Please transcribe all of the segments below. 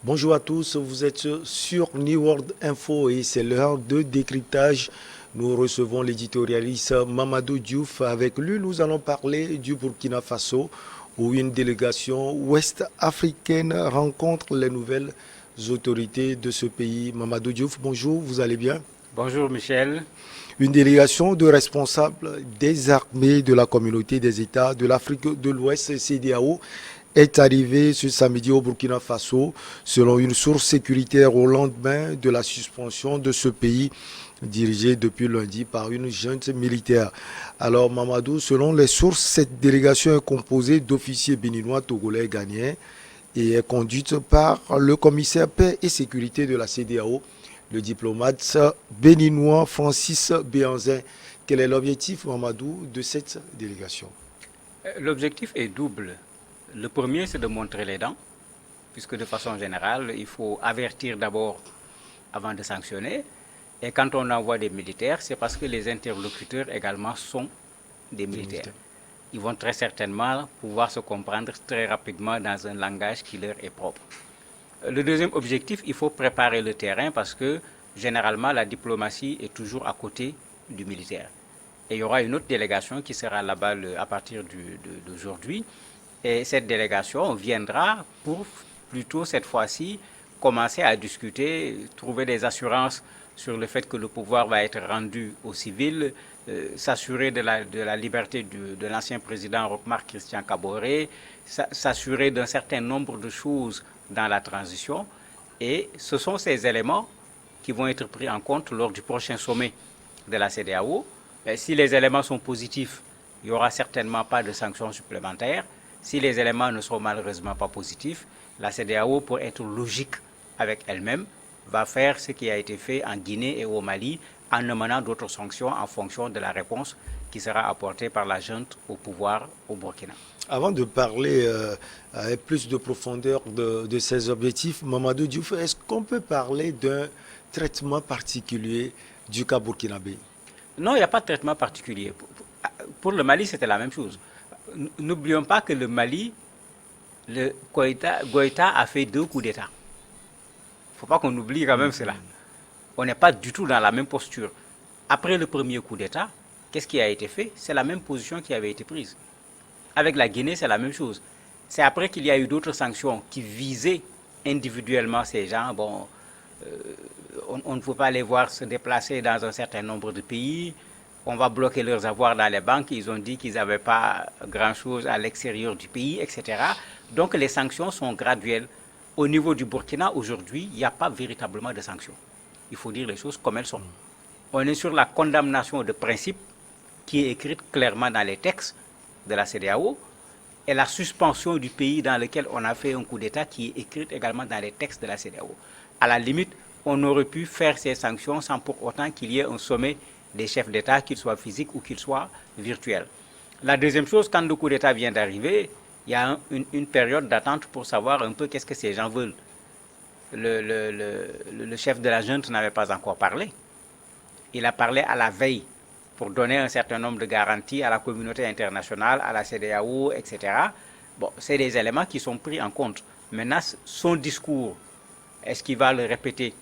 Bonjour à tous, vous êtes sur New World Info et c'est l'heure de décryptage. Nous recevons l'éditorialiste Mamadou Diouf. Avec lui, nous allons parler du Burkina Faso où une délégation ouest-africaine rencontre les nouvelles autorités de ce pays. Mamadou Diouf, bonjour, vous allez bien? Bonjour Michel. Une délégation de responsables des armées de la communauté des États de l'Afrique de l'Ouest, CEDEAO, est arrivée ce samedi au Burkina Faso, selon une source sécuritaire au lendemain de la suspension de ce pays dirigé depuis lundi par une junte militaire. Alors Mamadou, selon les sources, cette délégation est composée d'officiers béninois, togolais et ghanéens et est conduite par le commissaire paix et sécurité de la CEDEAO, le diplomate béninois Francis Béanzin. Quel est l'objectif, Mamadou, de cette délégation? L'objectif est double. Le premier, c'est de montrer les dents, puisque de façon générale, il faut avertir d'abord avant de sanctionner. Et quand on envoie des militaires, c'est parce que les interlocuteurs également sont des Des militaires. militaires. Ils vont très certainement pouvoir se comprendre très rapidement dans un langage qui leur est propre. Le deuxième objectif, il faut préparer le terrain parce que généralement la diplomatie est toujours à côté du militaire. Et il y aura une autre délégation qui sera là-bas à partir d'aujourd'hui. Et cette délégation viendra pour plutôt cette fois-ci commencer à discuter, trouver des assurances sur le fait que le pouvoir va être rendu aux civils, s'assurer de la liberté de l'ancien président Rochmar Christian Kaboré, s'assurer d'un certain nombre de choses dans la transition. Et ce sont ces éléments qui vont être pris en compte lors du prochain sommet de la CEDEAO. Si les éléments sont positifs, il n'y aura certainement pas de sanctions supplémentaires. Si les éléments ne sont malheureusement pas positifs, la CEDEAO, pour être logique avec elle-même, va faire ce qui a été fait en Guinée et au Mali en amenant d'autres sanctions en fonction de la réponse qui sera apportée par la junte au pouvoir au Burkina. Avant de parler avec plus de profondeur de ces objectifs, Mamadou Diouf, est-ce qu'on peut parler d'un traitement particulier du cas burkinabé? Non, il n'y a pas de traitement particulier. Pour le Mali, c'était la même chose. N'oublions pas que le Mali, le Goïta a fait 2 coups d'État. Il ne faut pas qu'on oublie quand même cela. On n'est pas du tout dans la même posture. Après le premier coup d'État, qu'est-ce qui a été fait? C'est la même position qui avait été prise. Avec la Guinée, c'est la même chose. C'est après qu'il y a eu d'autres sanctions qui visaient individuellement ces gens. Bon, on ne peut pas les voir se déplacer dans un certain nombre de pays. On va bloquer leurs avoirs dans les banques. Ils ont dit qu'ils n'avaient pas grand-chose à l'extérieur du pays, etc. Donc les sanctions sont graduelles. Au niveau du Burkina, aujourd'hui, il n'y a pas véritablement de sanctions. Il faut dire les choses comme elles sont. On est sur la condamnation de principe qui est écrite clairement dans les textes de la CEDEAO et la suspension du pays dans lequel on a fait un coup d'État qui est écrite également dans les textes de la CEDEAO. À la limite, on aurait pu faire ces sanctions sans pour autant qu'il y ait un sommet des chefs d'État, qu'il soit physique ou qu'il soit virtuel. La deuxième chose, quand le coup d'État vient d'arriver, il y a une période d'attente pour savoir un peu qu'est-ce que ces gens veulent. Le chef de la junte n'avait pas encore parlé. Il a parlé à la veille pour donner un certain nombre de garanties à la communauté internationale, à la CEDEAO, etc. Bon, c'est des éléments qui sont pris en compte. Maintenant, son discours, est-ce qu'il va le répéter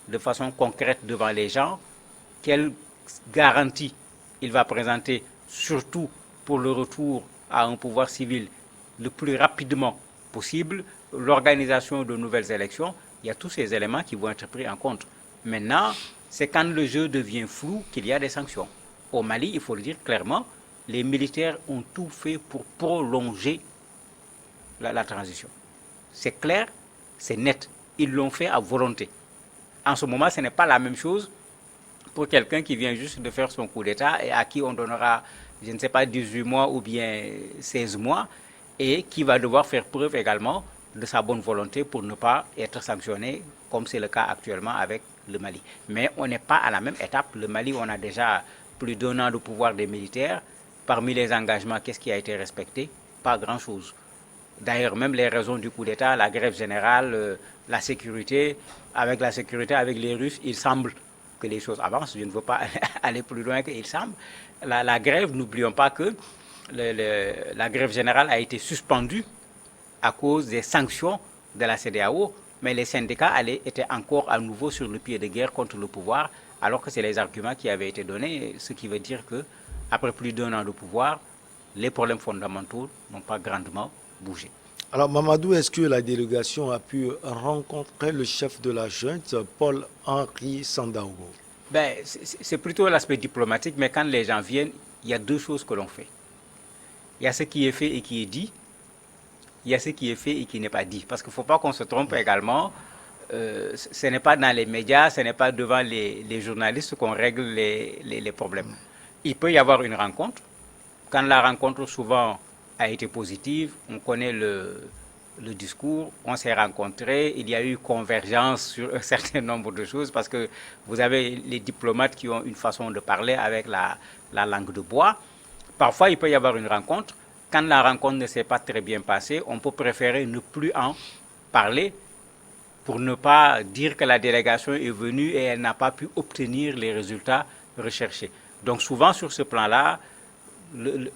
de façon concrète devant les gens? Quelle garantie il va présenter, surtout pour le retour à un pouvoir civil le plus rapidement possible, l'organisation de nouvelles élections? Il y a tous ces éléments qui vont être pris en compte. Maintenant, c'est quand le jeu devient flou qu'il y a des sanctions. Au Mali, il faut le dire clairement, les militaires ont tout fait pour prolonger la transition. C'est clair, c'est net. Ils l'ont fait à volonté. En ce moment, ce n'est pas la même chose pour quelqu'un qui vient juste de faire son coup d'État et à qui on donnera, je ne sais pas, 18 mois ou bien 16 mois et qui va devoir faire preuve également de sa bonne volonté pour ne pas être sanctionné comme c'est le cas actuellement avec le Mali. Mais on n'est pas à la même étape. Le Mali, on a déjà plus d'un an de pouvoir des militaires. Parmi les engagements, qu'est-ce qui a été respecté? Pas grand-chose. D'ailleurs, même les raisons du coup d'État, la grève générale, la sécurité, avec les Russes, il semble que les choses avancent. Je ne veux pas aller plus loin qu'il semble. La grève, n'oublions pas que la grève générale a été suspendue à cause des sanctions de la CEDEAO. mais les syndicats étaient encore à nouveau sur le pied de guerre contre le pouvoir, alors que c'est les arguments qui avaient été donnés, ce qui veut dire que après plus d'1 an de pouvoir, les problèmes fondamentaux n'ont pas grandement bougé. Alors Mamadou, est-ce que la délégation a pu rencontrer le chef de la junte, Paul-Henri Sandaogo? Ben, c'est plutôt l'aspect diplomatique, mais quand les gens viennent, il y a deux choses que l'on fait. Il y a ce qui est fait et qui est dit, il y a ce qui est fait et qui n'est pas dit. Parce qu'il ne faut pas qu'on se trompe également. Ce n'est pas dans les médias, ce n'est pas devant les journalistes qu'on règle les problèmes. Il peut y avoir une rencontre. Quand la rencontre souvent a été positive, on connaît le discours, on s'est rencontrés, il y a eu convergence sur un certain nombre de choses parce que vous avez les diplomates qui ont une façon de parler avec la langue de bois. Parfois, il peut y avoir une rencontre. Quand la rencontre ne s'est pas très bien passée, on peut préférer ne plus en parler pour ne pas dire que la délégation est venue et elle n'a pas pu obtenir les résultats recherchés. Donc souvent, sur ce plan-là,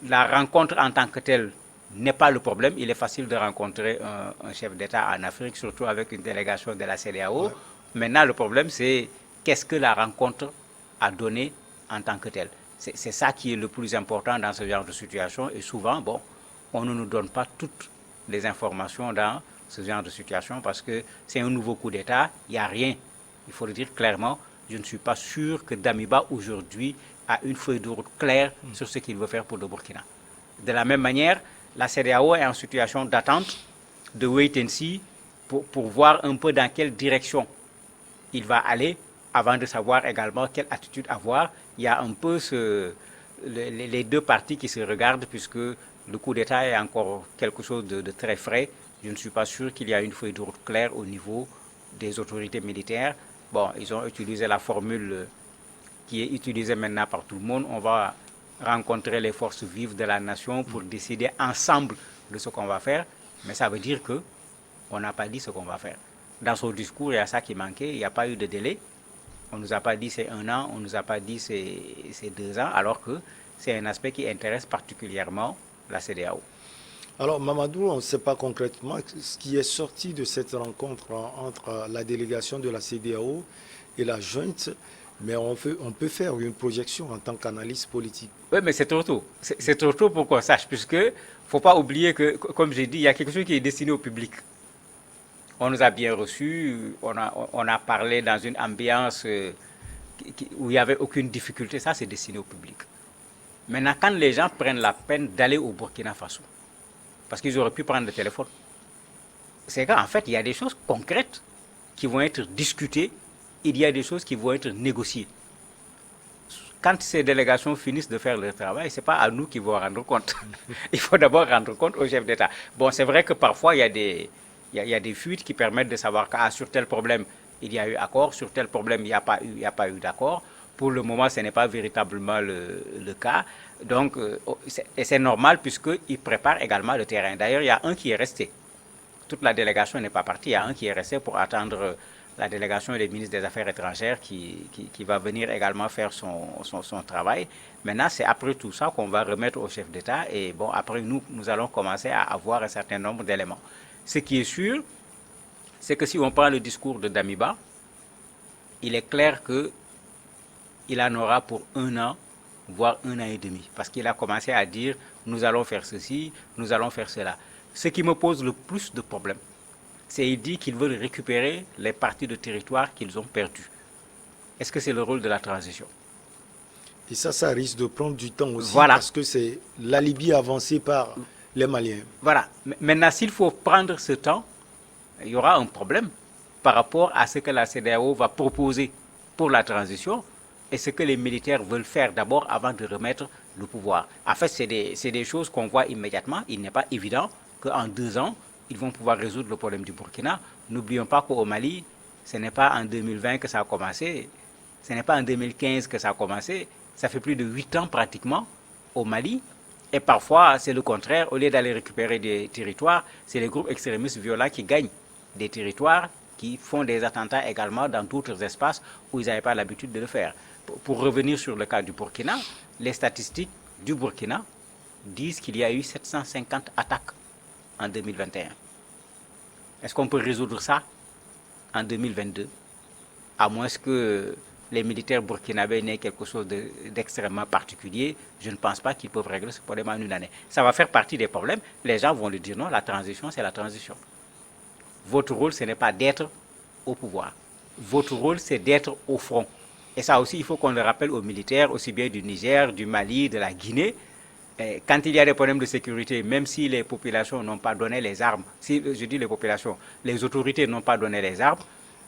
la rencontre en tant que telle n'est pas le problème. Il est facile de rencontrer un chef d'État en Afrique, surtout avec une délégation de la CEDEAO. Ouais. Maintenant, le problème, c'est qu'est-ce que la rencontre a donné en tant que telle. C'est ça qui est le plus important dans ce genre de situation. Et souvent, bon, on ne nous donne pas toutes les informations dans ce genre de situation parce que c'est un nouveau coup d'État. Il n'y a rien. Il faut le dire clairement. Je ne suis pas sûr que Damiba, aujourd'hui, a une feuille de route claire sur ce qu'il veut faire pour le Burkina. De la même manière, la CEDEAO est en situation d'attente, de wait and see, pour voir un peu dans quelle direction il va aller avant de savoir également quelle attitude avoir. Il y a un peu les deux parties qui se regardent puisque le coup d'État est encore quelque chose de très frais. Je ne suis pas sûr qu'il y a une feuille de route claire au niveau des autorités militaires. Bon, ils ont utilisé la formule qui est utilisée maintenant par tout le monde. On va rencontrer les forces vives de la nation pour décider ensemble de ce qu'on va faire. Mais ça veut dire qu'on n'a pas dit ce qu'on va faire. Dans son discours, il y a ça qui manquait. Il n'y a pas eu de délai. On ne nous a pas dit c'est 1 an, on ne nous a pas dit c'est 2 ans, alors que c'est un aspect qui intéresse particulièrement la CEDEAO. Alors Mamadou, on ne sait pas concrètement ce qui est sorti de cette rencontre entre la délégation de la CEDEAO et la junte, mais on peut faire une projection en tant qu'analyste politique. Oui, mais c'est trop tôt. C'est trop tôt pour qu'on sache, puisque il ne faut pas oublier que, comme j'ai dit, il y a quelque chose qui est destiné au public. On nous a bien reçus, on a parlé dans une ambiance où il n'y avait aucune difficulté, ça c'est destiné au public. Maintenant, quand les gens prennent la peine d'aller au Burkina Faso, parce qu'ils auraient pu prendre le téléphone, c'est qu'en fait, il y a des choses concrètes qui vont être discutées, il y a des choses qui vont être négociées. Quand ces délégations finissent de faire leur travail, ce n'est pas à nous qu'ils vont rendre compte. Il faut d'abord rendre compte au chef d'État. Bon, c'est vrai que parfois, il y a des fuites qui permettent de savoir que sur tel problème, il y a eu accord, sur tel problème, il n'y a pas eu d'accord. Pour le moment, ce n'est pas véritablement le cas. Donc, c'est normal puisqu'ils préparent également le terrain. D'ailleurs, il y a un qui est resté. Toute la délégation n'est pas partie. Il y a un qui est resté pour attendre la délégation des ministres des Affaires étrangères qui va venir également faire son travail. Maintenant, c'est après tout ça qu'on va remettre au chef d'État. Et bon, après, nous allons commencer à avoir un certain nombre d'éléments. Ce qui est sûr, c'est que si on prend le discours de Damiba, il est clair qu'il en aura pour 1 an, voire 1 an et demi. Parce qu'il a commencé à dire, nous allons faire ceci, nous allons faire cela. Ce qui me pose le plus de problèmes, c'est qu'il dit qu'ils veulent récupérer les parties de territoire qu'ils ont perdues. Est-ce que c'est le rôle de la transition? Et ça risque de prendre du temps aussi, voilà. Parce que c'est la Libye avancée par les Maliens. Voilà. Maintenant, s'il faut prendre ce temps, il y aura un problème par rapport à ce que la CEDEAO va proposer pour la transition et ce que les militaires veulent faire d'abord avant de remettre le pouvoir. En fait, c'est des choses qu'on voit immédiatement. Il n'est pas évident qu'en 2 ans, ils vont pouvoir résoudre le problème du Burkina. N'oublions pas qu'au Mali, ce n'est pas en 2020 que ça a commencé, ce n'est pas en 2015 que ça a commencé, ça fait plus de 8 ans pratiquement au Mali. Et parfois, c'est le contraire. Au lieu d'aller récupérer des territoires, c'est les groupes extrémistes violents qui gagnent des territoires, qui font des attentats également dans d'autres espaces où ils n'avaient pas l'habitude de le faire. Pour revenir sur le cas du Burkina, les statistiques du Burkina disent qu'il y a eu 750 attaques en 2021. Est-ce qu'on peut résoudre ça en 2022, à moins que les militaires burkinabés n'aient quelque chose d'extrêmement particulier, je ne pense pas qu'ils peuvent régler ce problème en une année. Ça va faire partie des problèmes. Les gens vont le dire, non, la transition, c'est la transition. Votre rôle, ce n'est pas d'être au pouvoir. Votre rôle, c'est d'être au front. Et ça aussi, il faut qu'on le rappelle aux militaires, aussi bien du Niger, du Mali, de la Guinée. Quand il y a des problèmes de sécurité, même si les populations n'ont pas donné les armes, si je dis les populations, les autorités n'ont pas donné les armes,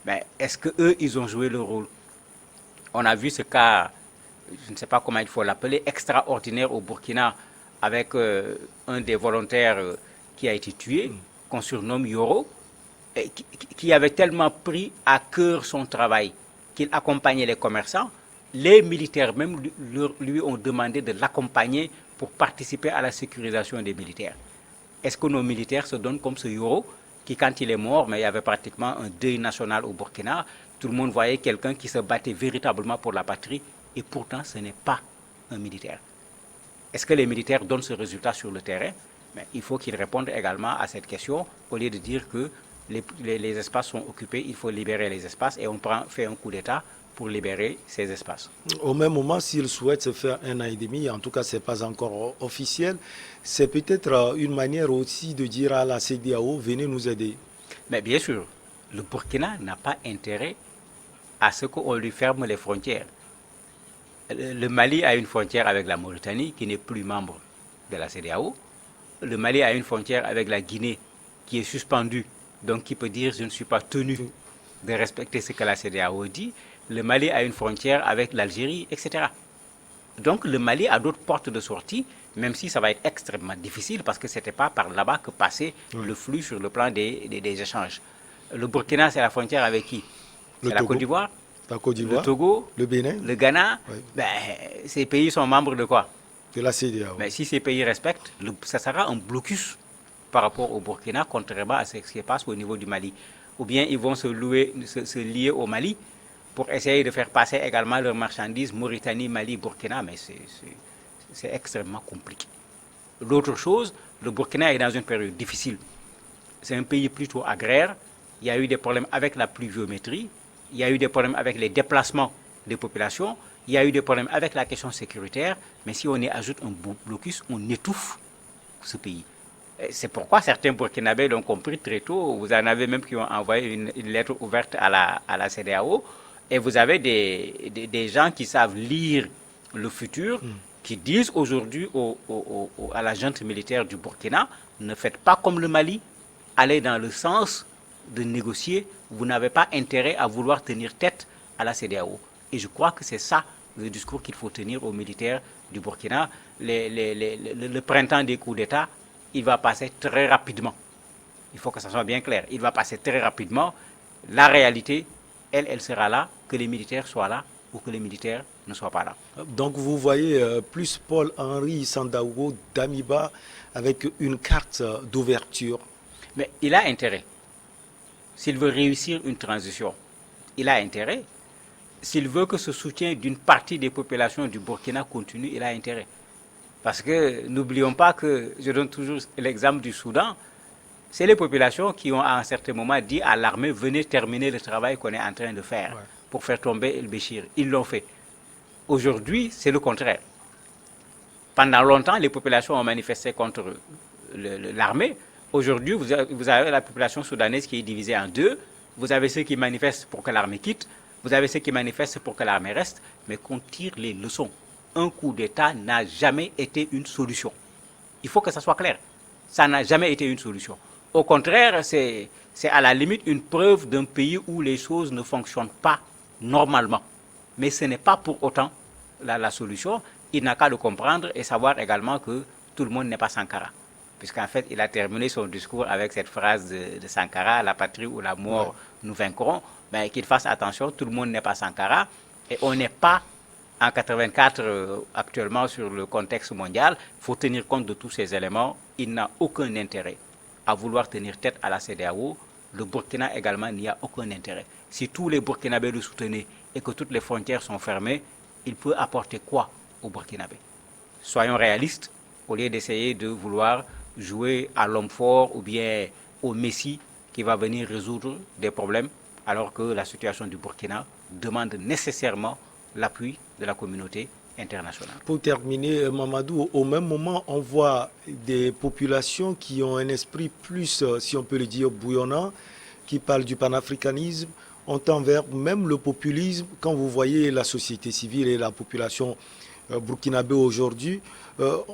mais est-ce qu'eux, ils ont joué le rôle? On a vu ce cas, je ne sais pas comment il faut l'appeler, extraordinaire au Burkina, avec un des volontaires qui a été tué, qu'on surnomme Yoro, et qui avait tellement pris à cœur son travail qu'il accompagnait les commerçants. Les militaires même lui ont demandé de l'accompagner pour participer à la sécurisation des militaires. Est-ce que nos militaires se donnent comme ce Yoro qui, quand il est mort, mais il y avait pratiquement un deuil national au Burkina, tout le monde voyait quelqu'un qui se battait véritablement pour la patrie, et pourtant ce n'est pas un militaire. Est-ce que les militaires donnent ce résultat sur le terrain? Mais il faut qu'ils répondent également à cette question, au lieu de dire que les espaces sont occupés, il faut libérer les espaces, et on fait un coup d'État pour libérer ces espaces. Au même moment, s'ils souhaitent se faire 1 an et demi, en tout cas, ce n'est pas encore officiel, c'est peut-être une manière aussi de dire à la CEDEAO, venez nous aider. Mais bien sûr, le Burkina n'a pas intérêt à ce qu'on lui ferme les frontières. Le Mali a une frontière avec la Mauritanie, qui n'est plus membre de la CEDEAO. Le Mali a une frontière avec la Guinée, qui est suspendue, donc qui peut dire je ne suis pas tenu de respecter ce que la CEDEAO dit. Le Mali a une frontière avec l'Algérie, etc. Donc le Mali a d'autres portes de sortie, même si ça va être extrêmement difficile, parce que ce n'était pas par là-bas que passait le flux sur le plan des échanges. Le Burkina, c'est la frontière avec qui? C'est la Côte d'Ivoire, le Togo, le Bénin, le Ghana. Oui. Ben, ces pays sont membres de quoi? De la CEDEAO. Mais si ces pays respectent, ça sera un blocus par rapport au Burkina, contrairement à ce qui se passe au niveau du Mali. Ou bien ils vont se lier au Mali pour essayer de faire passer également leurs marchandises Mauritanie, Mali, Burkina, mais c'est extrêmement compliqué. L'autre chose, le Burkina est dans une période difficile. C'est un pays plutôt agraire. Il y a eu des problèmes avec la pluviométrie. Il y a eu des problèmes avec les déplacements des populations. Il y a eu des problèmes avec la question sécuritaire. Mais si on y ajoute un blocus, on étouffe ce pays. C'est pourquoi certains Burkinabés l'ont compris très tôt. Vous en avez même qui ont envoyé une lettre ouverte à la CEDEAO. Et vous avez des gens qui savent lire le futur, qui disent aujourd'hui à la junte militaire du Burkina, ne faites pas comme le Mali, allez dans le sens de négocier, vous n'avez pas intérêt à vouloir tenir tête à la CEDEAO. Et je crois que c'est ça le discours qu'il faut tenir aux militaires du Burkina. Le printemps des coups d'État, il va passer très rapidement. Il faut que ça soit bien clair. Il va passer très rapidement. La réalité, elle sera là, que les militaires soient là ou que les militaires ne soient pas là. Donc vous voyez plus Paul-Henri Sandaogo Damiba avec une carte d'ouverture. Mais il a intérêt. S'il veut réussir une transition, il a intérêt. S'il veut que ce soutien d'une partie des populations du Burkina continue, il a intérêt. Parce que n'oublions pas que, je donne toujours l'exemple du Soudan, c'est les populations qui ont à un certain moment dit à l'armée, venez terminer le travail qu'on est en train de faire pour faire tomber El-Béchir. Ils l'ont fait. Aujourd'hui, c'est le contraire. Pendant longtemps, les populations ont manifesté contre l'armée. Aujourd'hui, vous avez la population soudanaise qui est divisée en deux. Vous avez ceux qui manifestent pour que l'armée quitte. Vous avez ceux qui manifestent pour que l'armée reste. Mais qu'on tire les leçons. Un coup d'État n'a jamais été une solution. Il faut que ça soit clair. Ça n'a jamais été une solution. Au contraire, c'est à la limite une preuve d'un pays où les choses ne fonctionnent pas normalement. Mais ce n'est pas pour autant la solution. Il n'a qu'à le comprendre et savoir également que tout le monde n'est pas Sankara. Puisqu'en fait, il a terminé son discours avec cette phrase de Sankara, la patrie ou la mort, nous vaincrons. Mais qu'il fasse attention, tout le monde n'est pas Sankara. Et on n'est pas en 84 actuellement sur le contexte mondial. Il faut tenir compte de tous ces éléments. Il n'a aucun intérêt à vouloir tenir tête à la CEDEAO. Le Burkina également n'y a aucun intérêt. Si tous les Burkinabés le soutenaient et que toutes les frontières sont fermées, il peut apporter quoi aux Burkinabés? Soyons réalistes, au lieu d'essayer de vouloir jouer à l'homme fort ou bien au Messie qui va venir résoudre des problèmes alors que la situation du Burkina demande nécessairement l'appui de la communauté internationale. Pour terminer, Mamadou, au même moment, on voit des populations qui ont un esprit plus, si on peut le dire, bouillonnant, qui parlent du panafricanisme, on tend vers même le populisme. Quand vous voyez la société civile et la population burkinabé aujourd'hui,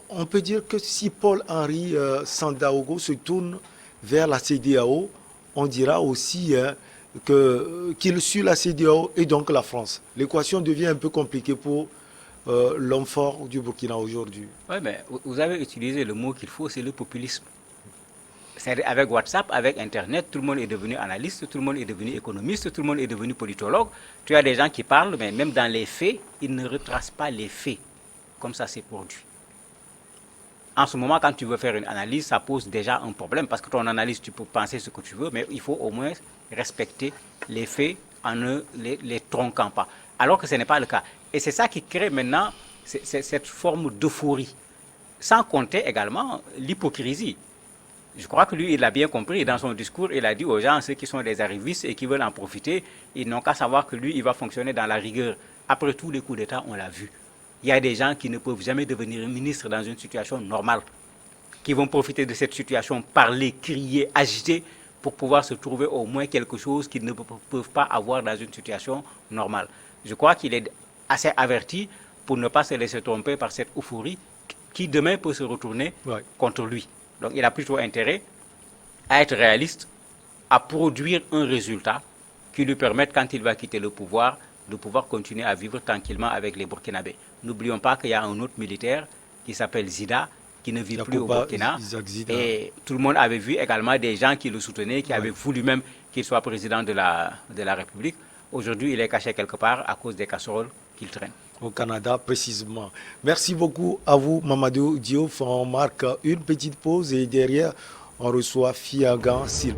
on peut dire que si Paul-Henri Sandaogo se tourne vers la CEDEAO, on dira aussi qu'il suit la CEDEAO et donc la France. L'équation devient un peu compliquée pour l'homme fort du Burkina aujourd'hui. Oui, mais vous avez utilisé le mot qu'il faut, c'est le populisme. Avec WhatsApp, avec Internet, tout le monde est devenu analyste, tout le monde est devenu économiste, tout le monde est devenu politologue. Tu as des gens qui parlent, mais même dans les faits, ils ne retracent pas les faits, comme ça s'est produit. En ce moment, quand tu veux faire une analyse, ça pose déjà un problème, parce que ton analyse, tu peux penser ce que tu veux, mais il faut au moins respecter les faits en ne les tronquant pas. Alors que ce n'est pas le cas. Et c'est ça qui crée maintenant cette forme d'euphorie. Sans compter également l'hypocrisie. Je crois que lui, il l'a bien compris. Dans son discours, il a dit aux gens, ceux qui sont des arrivistes et qui veulent en profiter, ils n'ont qu'à savoir que lui, il va fonctionner dans la rigueur. Après tous les coups d'État, on l'a vu. Il y a des gens qui ne peuvent jamais devenir ministres dans une situation normale, qui vont profiter de cette situation, parler, crier, agiter, pour pouvoir se trouver au moins quelque chose qu'ils ne peuvent pas avoir dans une situation normale. Je crois qu'il est assez averti pour ne pas se laisser tromper par cette euphorie qui demain peut se retourner contre lui. Donc il a plutôt intérêt à être réaliste, à produire un résultat qui lui permette, quand il va quitter le pouvoir, de pouvoir continuer à vivre tranquillement avec les Burkinabés. N'oublions pas qu'il y a un autre militaire qui s'appelle Zida, qui ne vit plus au Burkina. Et tout le monde avait vu également des gens qui le soutenaient, qui avaient voulu même qu'il soit président de la République. Aujourd'hui, il est caché quelque part à cause des casseroles qu'il traîne. Au Canada, précisément. Merci beaucoup à vous, Mamadou Diouf. On marque une petite pause et derrière, on reçoit Fiagan Sil.